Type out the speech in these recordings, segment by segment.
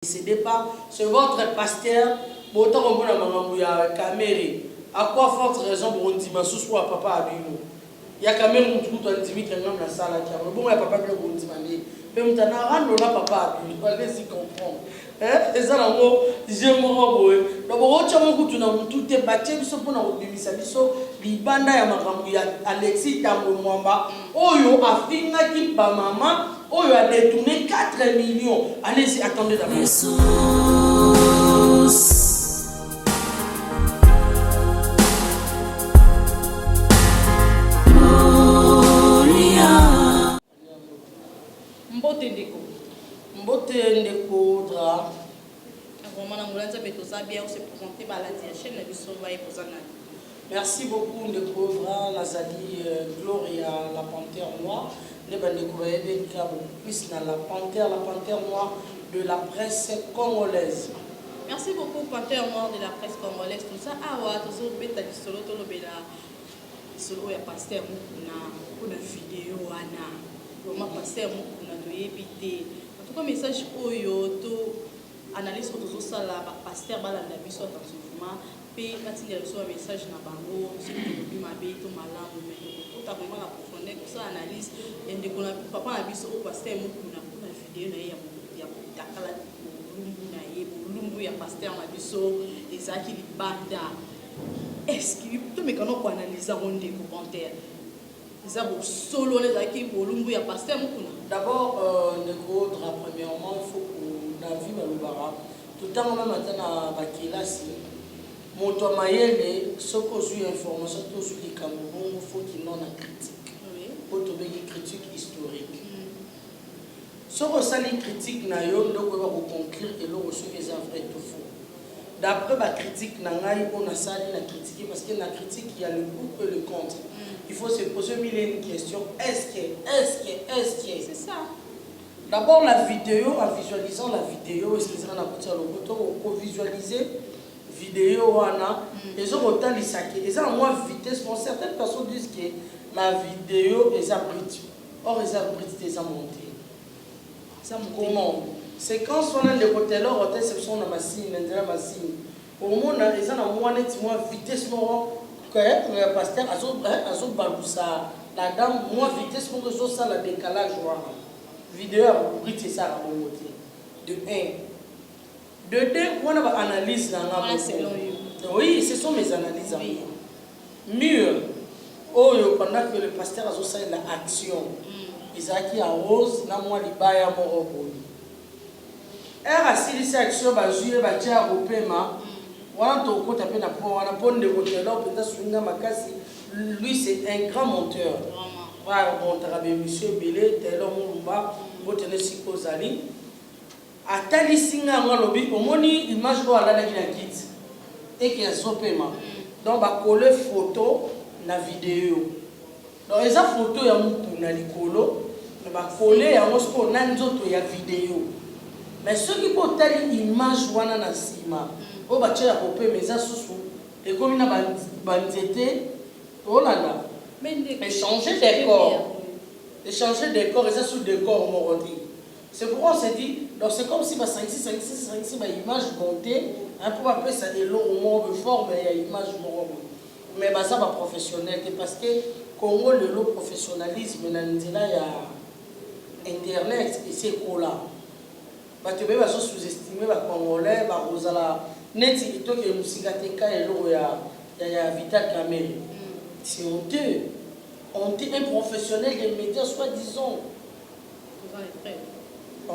Décédez pas, c'est votre pasteur, autant qu'on a mamouya caméré. À quoi forte raison pour une dimension soit papa à Bino? Il y a quand même un truc dans le divin qui est dans la salle qui a bon, il y a papa qui a bon dimanche. Mais maintenant, rendre là papa à Bino, allez-y comprendre. Et ça, là, moi, j'aime mon boy. D'abord, tu as mon coup, tu n'as tout est bâti, ils sont pour nous obéir, ils sont libanda ya makambuya Alexis Tambo Mwamba. Oyo a fini qui ba maman. Oh, il a détourné 4 millions. Allez-y, attendez d'abord. Mbote ndeko. Mbote ndeko dra. Merci beaucoup Ndeko Dra, Nazali Gloria, la panthère noire. Nous avons découvert plus dans la panthère noire de la presse congolaise. Merci beaucoup, panthère noire de la presse congolaise. Tout ça, tout ça, bêta du solo, tout le bêta. Solo, il y a pasteur Moukouna, pour une vidéo, Anna. Comment pasteur Moukouna doit éviter. En tout cas, message Oyo, tout analyse autour ça, la pasteur Balanda Bisso, dans ce mouvement. Puis, quand il y a un message dans Bango, c'est que tu m'as dit, tout malin, tout à vraiment la profondeur, tout ça, analyse. Et de papa a vu ce pasteur Moukouna, pour une vidéo, il y a Dakala, Lumbu, il y a pasteur Mabiso, et ça qui est banda. Est-ce que tu me connais pour analyser des commentaires? Ça va solo, les acquis pour Lumbu, il y a pasteur Moukouna. D'abord, Ndeko Dra, premièrement, il faut qu'on a vu Malubara. Tout le temps, même maintenant, à Bakilasi. Mon toit maïle, ce qu'on a information, tout ce qui est Cameroun, il faut qu'il y ait une critique. Pour trouver une critique historique. Ce qu'on a une critique, on va conclure et l'on reçoit les vrai tout faux. D'après la critique, on a sali la critique parce que la critique, il y a le pour et le contre. Il faut se poser une question. Est-ce que c'est ça? D'abord la vidéo, en visualisant la vidéo, est-ce qu'ils ont visualiser vidéo ils ont autant les sacs. Ils ont moins vitesse. Bon, certaines personnes disent que la vidéo est abrite. Or, les abrites des montés. Comment? C'est quand on a des hôtels, hôtel, c'est son machine, la machine. Au moins, ils ont moins vitesse. Que le pasteur a balousa. La dame, moins vitesse pour que ça la décalage. Vidéo abrite, c'est ça la monté. De 1. De deux, on a analyse dans la oui, ce sont mes analyses. Oui. Mieux, pendant que le pasteur a fait l'action, Isaac arrose, n'a moi libaya mon repos. Er a si cette action, jouer, batia au paiement. Voilà ton côté, on a pris de côté là, peut-être swinga makasi. Lui, c'est un grand monteur. Voilà, monteur, monsieur Bilé, tel homme, votre Kozali. A tali singa ngalobi omoni image ko ala na kit et qui a son paiement donc ba coller photo na vidéo donc eza photo ya mutu na likolo ba coller ya mosko na nzoto ya vidéo mais ceux qui po tali image wana na sima o ba tia ko pe mais eza susu et comme na ba nzete olanda mais changer décor eza sous décor morodi. C'est pourquoi on s'est dit, donc c'est comme si 56 image montée, un peu après ça est long au moins de forme, il y a image montée. Mais ça va professionnel, parce que Congo le lot professionnalisme, il y a internet et c'est quoi là. Tu peux sous-estimer les Congolais, net il faut que musikateka et l'eau il y a Vital Kamere. C'est honteux. Un professionnel des médias soi-disant.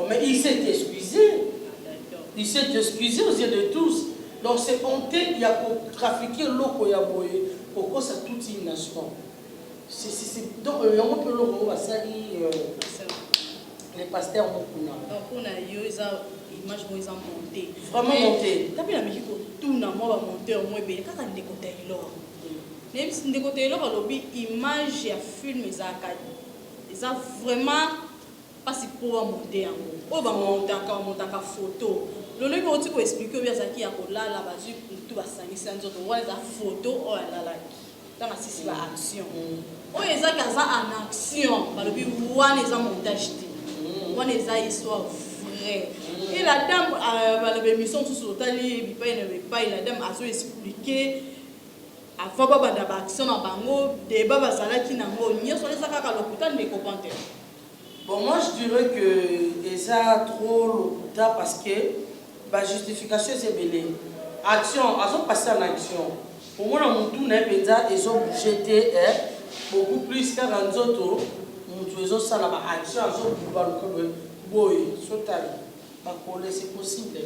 Mais il s'est excusé. Il s'est excusé aux yeux de tous. Donc c'est honteux, il y a pour trafiquer l'eau pour y avoir pour ça toute une nation. Donc on peut le sali les pasteurs Moukouna. Donc on a eu ça image où ils ont monté. Vraiment monté. T'as vu la musique tout n'a pas monté au moins bien quand on décote Taylor. Même si on décote Taylor à l'objet image et film ils ont vraiment pas si pour monter en haut. On va monter en photo. Le lieu où tu peux expliquer bien ça qui a là la base tout va s'agir sans autre. On a la photo, on a la dans la six action. On est en action. Par le but où on est en montage. On est en histoire vrai. Et la dame, la émission sur l'hôtel, la dame a expliqué avant de action à bango, débat basala qui n'a pas ni sur les sacs à l'hôpital mais commentaires. Bon, moi je dirais que ça trop l'hôpital parce que la justification c'est belé. Action, elles ont passé en action. Pour moi, dans mon tour, ils ont jeté beaucoup plus car en autres, ils ont ça là-bas. Action, ils ont c'est possible.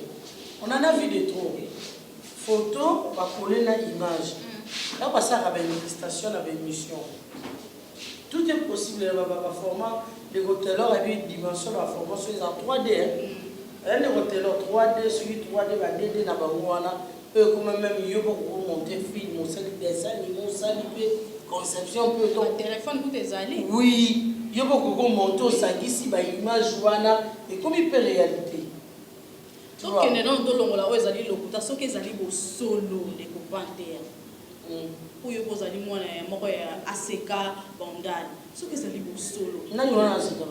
On en a vu des trop. Photo, va coller une image. Là, on ça avec une station, avec une mission. Tout est possible. Le format, les hôtels et une dimension de la formation, ils en 3D. Les hôtels 3D, suivi 3D, 2D, eux, comme même, ils vont monter film, on sait les dessins, ils vont s'allumer, conception, peut ton téléphone, tout est allé. Oui, ils vont monter au sang ici, l'image, et comme il peut réalité. Donc, il y a des gens qui ont solo, les commentaires. Pour eux, vous allez moi ACK bandal. Ce que ça dit solo. Non, non, non, c'est pas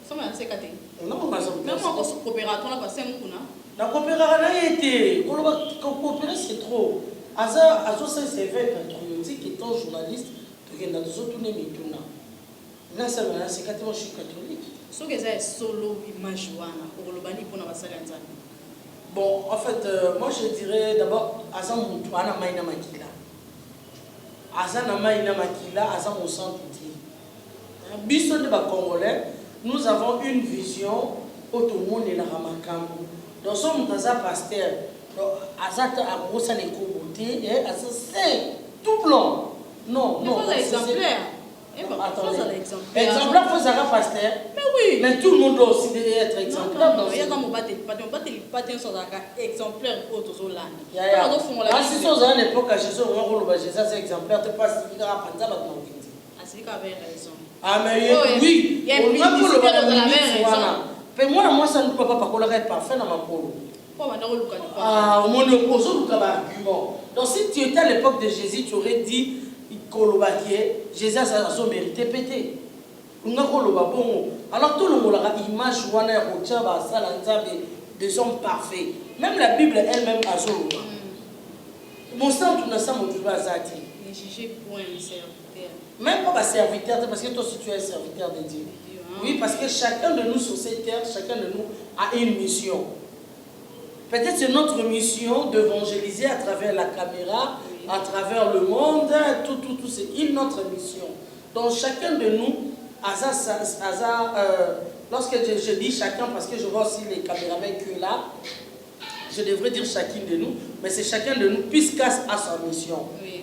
ça m'a ACK. Non, on va ça. Même moi, quand je coopérateur là, passé mon kuna. La coopération a été. Quand coopérer c'est trop. Azo c'est fait patriotique étant journaliste, tu as toujours tourné mes tourna. Là ça va, c'est quand je suis catholique. Ce que ça solo image wana pour le bani pour na basala nzana. Bon, en fait, moi je dirais d'abord Azan Moutouana Maïna Makila. Azan Maïna Makila, Azan Moussan Touti. Bisson de Congolais, nous avons une vision autonome et la Ramakambo. Dans son Mutaza pasteur, Azat a brossé les cobotés et Azat c'est tout blanc. Non, non. C'est exemplaire. Attendez. Exemplaire, il faut savoir pasteur. Mais oui. Mais tout le monde doit aussi être exemplaire. Non, il y a comme pas sur exemplaire autre Zoland. Si tu as une époque à Jésus, on va Jésus, c'est exemplaire, tu passes à Panza, c'est qu'il avait raison. Ah, mais oui, il y a une publicité de la raison. Mais moi, ça ne peut pas être parfait dans ma peau. Ah, au moins, le poseau, le argument. Donc, si tu étais à l'époque de Jésus, tu aurais dit Jésus a son mérité pété. Alors, tout le monde a une image des hommes parfaits. Même la Bible elle-même a son roi. Mon sang, tout le monde a zati. Ne jugez point le serviteur. Même pas serviteur, parce que toi aussi tu es serviteur de Dieu. Oui, parce que chacun de nous sur cette terre, chacun de nous a une mission. Peut-être c'est notre mission d'évangéliser à travers la caméra, à travers le monde, tout, c'est une autre mission. Donc chacun de nous, lorsque je dis chacun, parce que je vois aussi les caméramans que là, je devrais dire chacune de nous, mais c'est chacun de nous, puisqu'As a sa mission. Oui.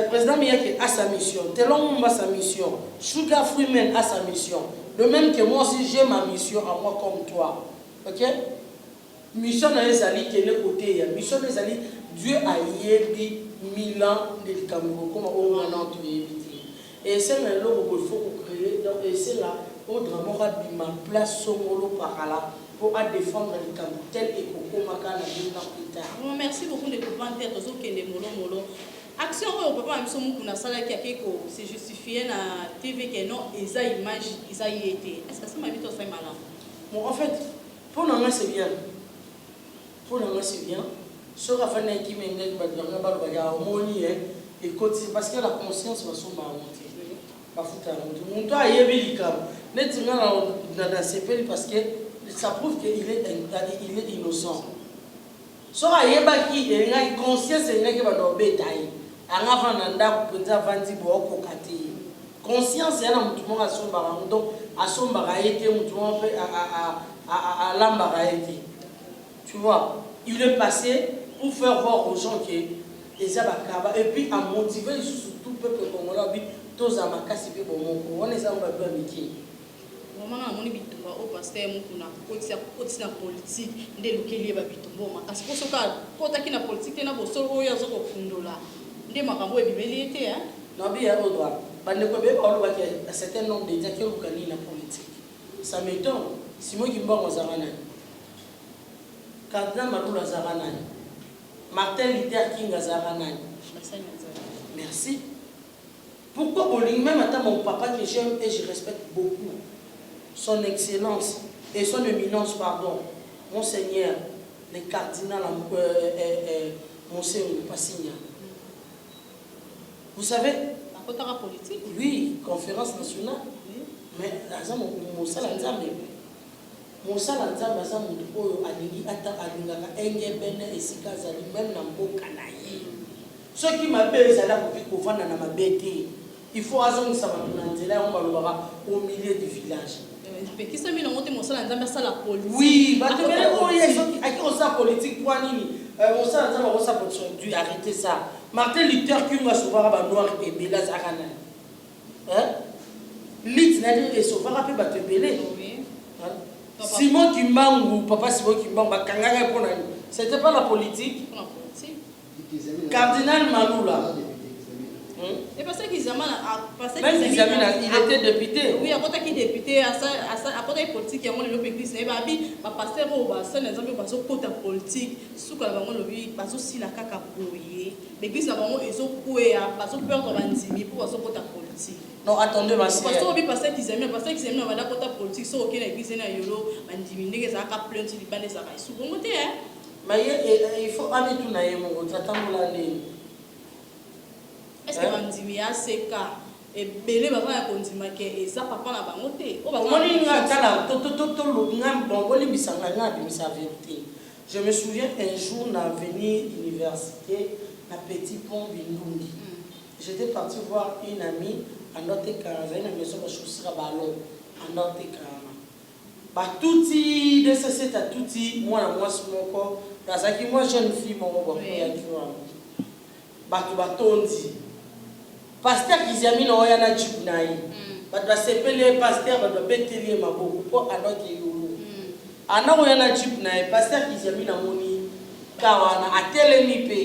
Président Miyake a sa mission, Telon a sa mission, Sugar Freeman a sa mission. De même que moi aussi, j'ai ma mission à moi comme toi. Ok? Mission dans les alliés qui est le côté. Mission des alliés, Dieu a yébi 1000 ans de Cameroun, comme on a entendu. Et c'est là où il faut créer, et c'est là où Dramora dit ma place somolo par là pour défendre les Cameroun, tel et Coco Makana plus tard. Merci beaucoup de commentaires, tous ceux qui sont molo. Action au papa Msomu kuna sala qui a c'est justifié na TV que non eza image eza yété. Est-ce que ça m'a vite fait malin? Bon en fait pour nous c'est bien. Pour nous c'est bien. Sur la fin qui m'engage badanga balbaga harmonie et côté parce que la conscience va se monter. Pas foutre mon toi yebilika. Net dans CPL parce que ça prouve qu'il est innocent. Sora yebaki et une conscience et une qui va dans bétail. Anga nanda kupenza vandi boko kati conscience yana mutu mo asomba donc asomba raete mutu mo fait à lamba raete. Tu vois, il est passé pour faire voir aux gens que les abakaba et puis à motiver tout le peuple congolais bi tous amakasi pe bon on est ça on va bien miki. Maman moni bitumba au pasteur mukuna kotisi na politique nde lokeli ba bitumba makasi ko soka kota kina politique na bosolo oyo azoko fundola. Makambo ebibeli hein non bien au droit bande ko be ba lo ba un certain nombre de gens qui ont gagné la politique ça m'étonne si moi qui mba ngozana Cardinal Marula Zarana Martin Luther King Zarana merci pourquoi Boling même attends mon papa que j'aime et je respecte beaucoup son excellence et son éminence, pardon, Monseigneur, le cardinal Monseigneur Passigna. Vous savez? La politique. Oui, conférence nationale. Oui. Mais Monsala Nzambe, aza mutu oyo alingi ata alingaka engebene esika azali même na mboka na ye. Soki mabe ezala koki kovanda na mabe te, il faut azongisa bato na nzela yango balobaka au milieu du village. Oui, bato bele oyo soki aki osala politique po nini mosala nzambe akosala politique dû arrêter ça. Martin Luther King asovaka banoir ebele azalaka na lit na ye esovaka mpe bato ebele. Simon Kimbangu, papa Simon Kimbangu, c'était pas la politique. Cardinal Maloula. Et parce qu'il même il était député. Oui, à côté qui député, à côté politique, il y a un église, il y a un pasteur au bassin, les amis, parce que côté politique, sous que la lobby, parce que si la caca pourrier, l'église n'a pas ils ont coué, parce que peur de l'intimi pour parce que côté politique. Non, attendez, ma sœur. Parce que parce qu'ils aiment, parce qu'ils aiment, on va dire côté politique, sauf aucune église n'a yolo, intimider que ça a plein de libanais, ça va souvent côté, hein. Mais il faut aller tout naïe, mon gars, t'attends la ligne. Est-ce que Mandimi a ces cas et belé va faire continuer que et ça papa na bangote o ba je me souviens un jour na venir université na Petit Pont Bindungi. J'étais parti voir une amie à notre caravane à maison de chaussures à ballon à notre caravane. Ba touti de ça c'est à touti moi na moi sur mon corps dans ça qui moi jeune fille mon corps ya kiwa. Ba to batondi pasteur Kizami na oya na chip na yi ba doit s'appeler pasteur ba doit betelie maboko po anoki yulu ana oya na chip na yi pasteur Kizami na moni kawana atelemi pe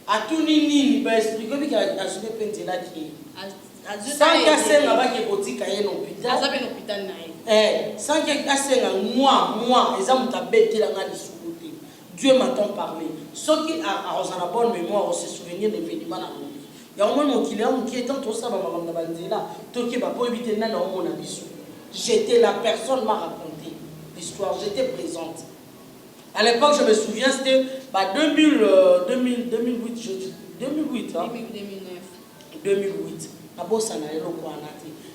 atuni nini ba expliquer bi ka asube pente na ki sans kasenga ba ke botika ye no pita azabe no pita na yi sans que kasenga moi eza muta betela nga lisukuti Dieu m'entend parler ceux qui a en bonne mémoire on se souvenir des événements na il y a un moment qui est en tout ça, j'étais la personne m'a raconté l'histoire, j'étais présente. À l'époque, je me souviens, c'était 2008, 2008. 2008.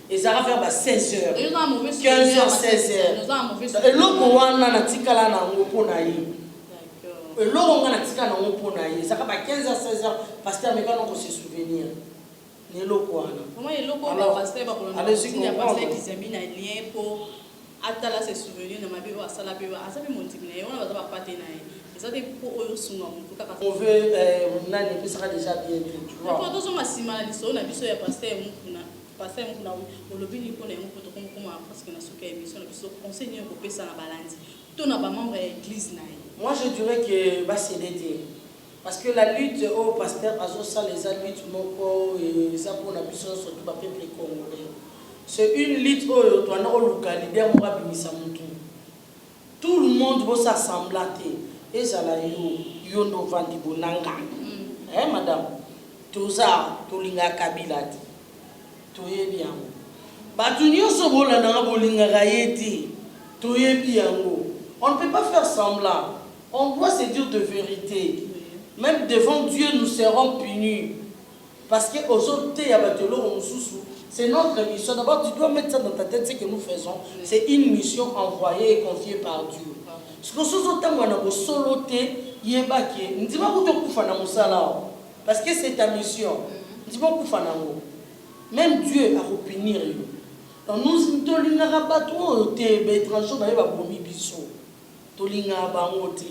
Et ça va faire 16 heures, 15 heures, 16 heures. Et l'autre, on a et l'autre, on a tika na ngopona ye. Ça va 15 à 16 heures parce que mes gars n'ont se souvenir. Ni lokwana. Comment est loko ba pasteur ba kolona. Il y a pasteur qui s'est mis na lien pour atala se souvenir na mabe wa sala be wa asabe montimi na ye on va ba pater na ye. Ça des pour oyo sunga mutu kaka. On veut nani pe sera déjà bien tu vois. Quand on masima liso na biso ya pasteur mukuna. Pasteur mukuna olobi ni pona ngo poto comme parce que na soka émission na biso conseiller ko pesa na balance. Tout na ba membre ya église na ye. Moi, je dirais que c'est l'été. Parce que la lutte au pasteur, ça les lutte et ça pour la puissance surtout le peuple congolais. C'est une lutte où on a localité, tout le monde va s'assembler. Et ça là, yo no vandi bonanga. Madame, tout ça, tout l'inga kabila. Tout est bien. Batunio so bola na bolinga raïti. Tout est bien. On ne peut pas faire semblant. On doit se dire de vérité. Même devant Dieu, nous serons punis. Parce qu'aujourd'hui, c'est notre mission. D'abord, tu dois mettre ça dans ta tête, ce que nous faisons. C'est une mission envoyée et confiée par Dieu. Parce que c'est ta mission. Même Dieu a punir. Donc nous devons tolinga bangote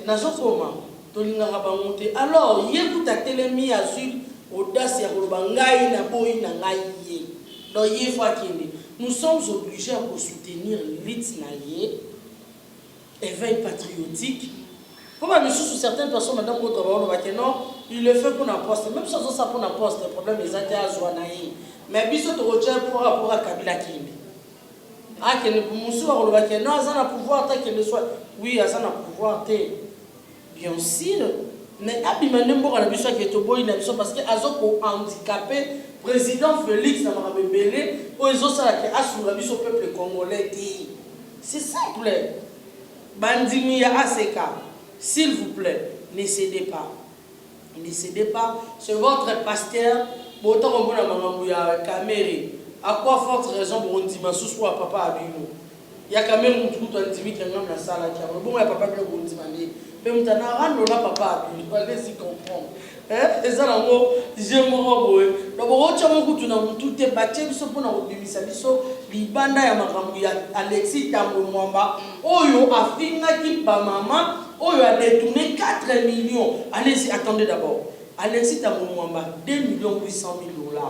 nazokoma tolinga bangote alors yekuta telemi azul audace ya koloba ngai na boyi na ngai ye donc ye fois kende nous sommes obligés à soutenir l'élite na ye éveil patriotique comme à sous certaines personnes madame ko tobalo ba que non il le fait pour n'importe même chose ça pour n'importe le problème les até azwa na ye mais biso to rocher pour rapport à Kabila Kimbi. Ah, que le monsieur a le pouvoir, tel qu'il soit. Oui, ça n'a pouvoir, bien sûr. mais abimane mboka na biso ke to boyi na biso parce que azoko handicapé président Félix na Marabebele o ezosala ke asura biso peuple congolais dit. C'est simple. Bandimi ya Aseka, s'il vous plaît, ne cédez pas. Ne cédez pas. C'est votre pasteur. Autant qu'on a mamamouya caméra. À quoi forte raison pour un dimanche soit papa abino. Il y a quand même un truc qui est dit dans la salle qui a bon il papa bien pour dimanche. Mais on t'a rendre là papa abino. Pas laisser comprendre. Et ça là moi j'aime boy. Donc on tient mon coup tu n'as tout est battu biso pour na obimisa biso libanda ya mamamouya Alexis Tambo Mwamba. Oyo afinga ki ba maman. Oyo a détourné 4 millions. Allez-y, attendez d'abord. Alexis Tambo Mwamba 2 800 000 $.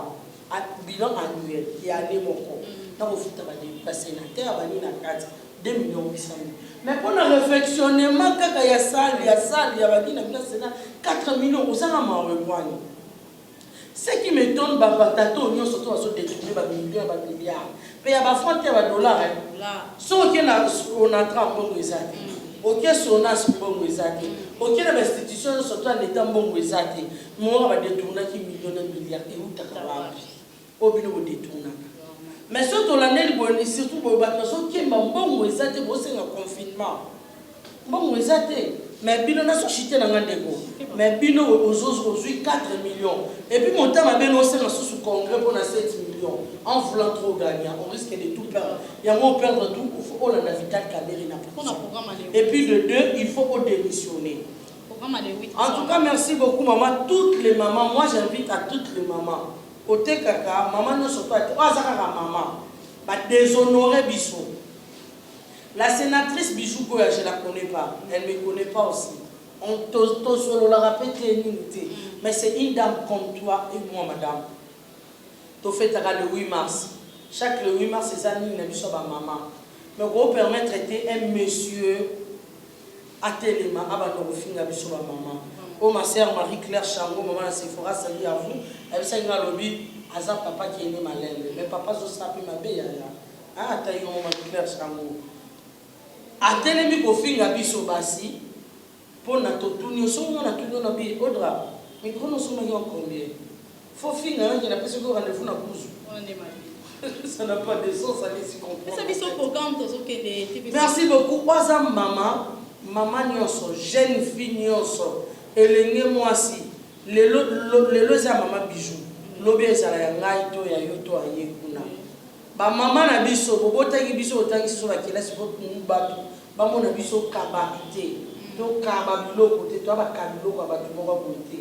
À bilan annuel qui est allé mon compte. Dans le foot, les sénateurs, 2 800 000 $. Mais pour le réflexionnement, quand il y a ça, il y a ça, il y a 4 millions, vous allez m'en rejoindre. Ce qui m'étonne, Babatato, nous sommes surtout détourner millions, milliards. Mais il y a des francs, il y a des dollars. Ce qu'on a trempé, ok, son as bon wezaki. Ok, l'investition surtout en étant bon wezaki. Moi, on va détourner qui millions de milliards et où t'as capable. Au bino on détourne. Mais surtout l'année de surtout pour battre qui est bon wezaki, c'est un confinement. Bon wezaki. Mais bino n'a pas chité dans l'andego. Mais bino aujourd'hui 4 millions. Et puis mon temps a bien aussi un sous congrès pour 7 millions. En voulant trop gagner, on risque de tout perdre. Il y a moins perdre tout, il faut la Vital Caméry n'a pas. Et puis de 2, il faut démissionner. En tout cas, merci beaucoup maman, toutes les mamans. Moi j'invite à toutes les mamans. Côté kaka, maman ne soit pas 3 ans maman. Bah déshonorer Bissot. La sénatrice Bijou, je ne la connais pas. Elle ne me connaît pas aussi. On l'a répété une unité. Mais c'est une dame comme toi et moi, madame. Tu fais le 8 mars. Chaque le 8 mars, c'est ça, nous sommes maman. Mais on permet de traiter un monsieur à Téléma, à Badorofing, à maman. Oh, ma sœur Marie-Claire Chango, maman, c'est Sephora, salut à vous. Elle s'est dit à l'objet, Azar papa qui est né malin. Mais papa, je sais pas, ma belle. Ah, t'as eu Marie-Claire Chango. Atelemi kofinga biso basi pona totuni songo na tuni na bi odra micro no songo yo combien faut finga na kina pesa ko rendez-vous na buzu ça n'a pas de sens ça laisse comprendre ça biso programme to que merci beaucoup oza maman nyonso jeune fille nyonso elenge mwasi lelo za mama Bijou lobi ezala ya ngai to ya yo to ayekuna ba mama na biso bobotaki biso otangi so ba kelasi bo batu ba mona biso kabité to kaba biloko te to ba kabiloko ba tu moko bote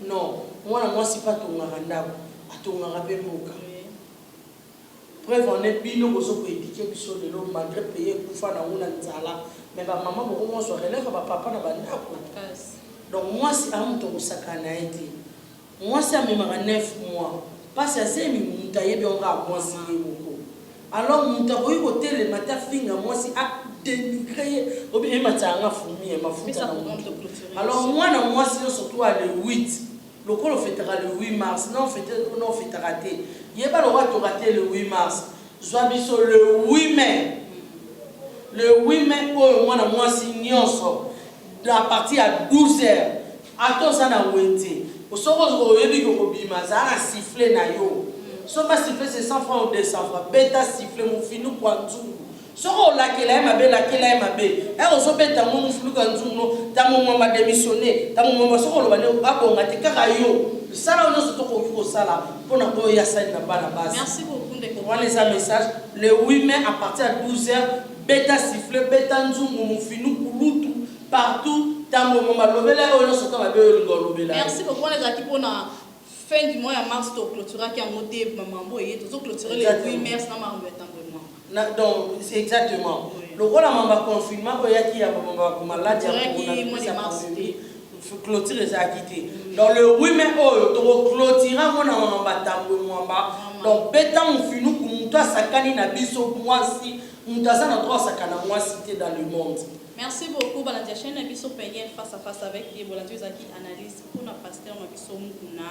non mwana mwasi pa to nganda atonga rabe boka preuve on est bino bozo ko éduquer biso de l'homme malgré payer kufa na una nzala mais ba mama bo mo so relève ba papa na banda ko donc moi si amu to sakana été moi si amema 9 mois parce que c'est mi mutaye bi on ga mwasi yebo. Alors, nous avons eu côté le matin fin moi si a dénigré ou bien matanga fumi et ma fouta. Alors moi si surtout le 8 le col fêtera le 8 mars non fêtera raté. Il y a pas le droit de rater le 8 mars. Joabiso le 8 mai. Le 8 mai moi si nyonso la partie à 12h. Attends ça na wente. Au soro oyebi ko bima za na siffler na yo. Si on va siffler, c'est 100 francs ou 200 francs. Bêta siffler, mon finou pour un tour. Si on la kela ma belle, la kela ma belle. Et on se fait ta mon flou quand on ta mon m'a démissionné. Ta mon m'a sorti le bané. Ah bon, on a été carayo. Ça là, on se trouve au sala. Pour n'a pas y a ça n'a pas la base. Merci beaucoup de comprendre les messages. Le 8 mai à partir de 12h, bêta siffler, bêta nzou, mon finou pour tout partout. Ta mon m'a levé là, on se trouve à belle le merci beaucoup les équipes on a fin du mois de mars, tu clôtureras qui a monté maman et tu clôturer le 8 mars dans ma rue. Donc, c'est exactement. Le rôle à maman confinement, il y a qui a maman malade, il faut clôturer les acquitter. Donc, le 8 mai, tu clôtureras mon maman batambo mwamba. Donc, pétant on finit comme toi, ça canne na biso moi si, on t'a ça notre sakana moi cité dans le monde. Merci beaucoup. Balandia chaîne biso payé face à face avec les volontaires qui analysent pour na pasteur ma biso mukuna.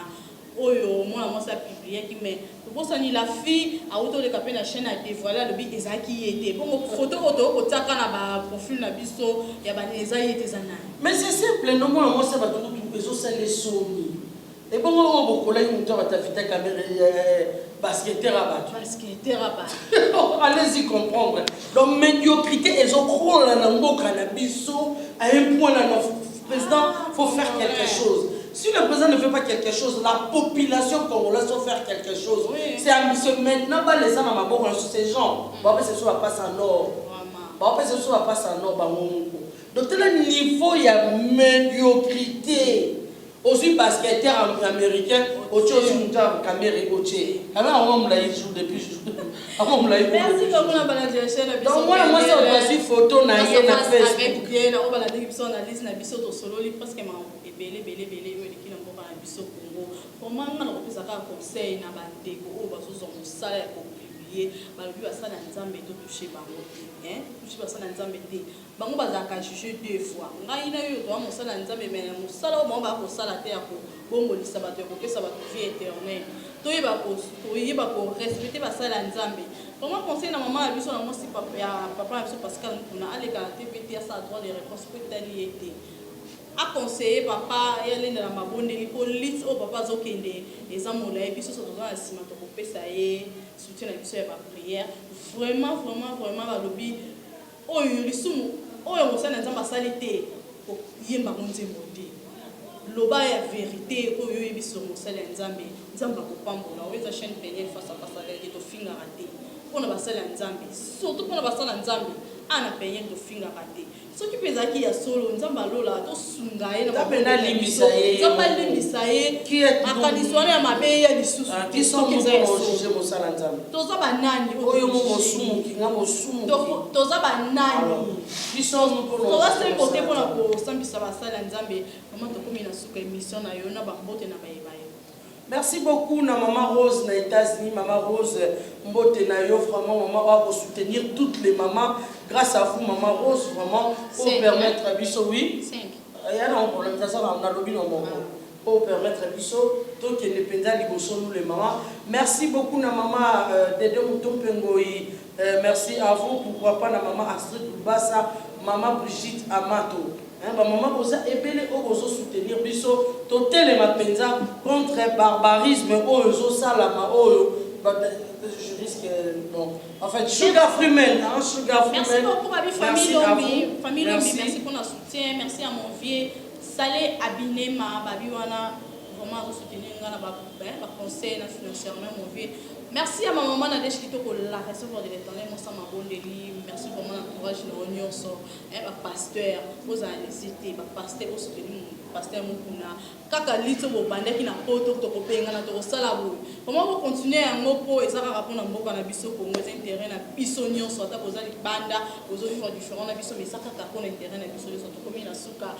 oyo mwana mwasi apubliaki mais tobosani la fille autoleka mpe na chaîne adévoile alobi ezalaki ye te bongo photo oyo tokotiaka na baprofile na biso ya bani eza ye te eza nani. Mais c'est simple, non mwana mwasi bato kutu ezosala esomi ebongo oyo bokolaki moto batavita caméra basketteur à bato. Basketteur à bato. Allez-y comprendre. Donc médiocrité ezokrola na mboka na biso à un point là le président faut faire quelque chose. Si le président ne fait pas quelque chose, la population congolaise doit faire quelque chose. Oui. C'est maintenant pas les gens à ma boque, ces gens. Bah c'est sûr va passer en or. Bah c'est sûr va passer en or bah donc tel niveau il y a médiocrité. Aussi basketteur américain, aussi monteur caméra aussi. Alors on me l'a dit depuis on me l'a dit. Merci beaucoup la balade chaîne. Donc moi ça aussi photo na yé na Facebook. Avec bien on balade qui sont analyse na biso to solo li presque ma belé qui na mboka na biso Congo. Comment on repose aka conseil na bandeko o baso zo mosala ya ko publier balobi basala nzambe to toucher bango. Hein? Toucher basala nzambe te. Bango bazaka juger deux fois. Ngai na yo to mosala nzambe mais mosala o ba ko sala te ya ko bombolisa bato ya kopesa bato vie éternelle. Toyeba ko respecter basala nzambe. Comment conseil na maman abiso na mosi papa ya papa abiso Pascal Nkuna aleka TPT à sa droit de réponse pour tali été. A conseiller papa yale na mabondeli police o papa zokende ezamola ebiso so toza na sima to kopesa ye soutien na biso ya ba prière. Vraiment balobi oyo lisumu oyo mosala nzamba salité ko yemba monzembo te. Loba ya vérité oyo yebiso mosala nzambe nzamba ko pambola oyo za chaîne peniel face à face avec to finga raté. Pour na basala nzambe surtout pour na basala nzambe ana peniel to finga raté. Ce qui pezaki ya solo nzamba lola to sunga ye na mabena limbisa ye. Nzamba limbisa ye qui est akadiswana ya mabe ya lisusu qui sont nous pour juger mosala nzambe. Toza banani oyo mo mosumu kinga mosumu. Toza banani qui sont nous pour toza se porter pour na ko sambisa basala nzambe maman to komi na suka émission na yo na bambote na bayebaye. Merci beaucoup na Maman Rose na États-Unis, Maman Rose mbote na yo vraiment maman va soutenir toutes les mamans grâce à vous Maman Rose vraiment pour permettre à biso oui 5 il y a un problème ça on a lobby non pour permettre à biso to que ne penda liboso nous les mamans. Merci beaucoup na maman Dede Mutompengoi. Merci à vous pourquoi pas na maman Astrid Lubasa, maman Brigitte Amato. Maman Rosa ebele o bozo soutenir biso totel ma penza contre barbarisme o zo salama o je risque non en fait sugar free men sugar free men. Merci beaucoup à famille Lombi merci pour notre soutien, merci à mon vieux Salé Abinema babi wana vraiment soutenir ngana ba conseil na financièrement mon vieux. Merci à ma maman na deshi kitoko la recevoir de l'éternel mon sama bondeli. Merci pour mon entourage na onyoso ba pasteur aux hésité ba pasteur au soutenir pasteur Mukuna kaka lito bo bandaki na poto to ko penga na to sala bo. Comment vous continuer à ngopo ezaka rapona mboka na biso Congo intérêt na biso nyonso ata kozali banda ozo vivre différent na biso mais saka ka ko intérêt na biso les autres comme na suka.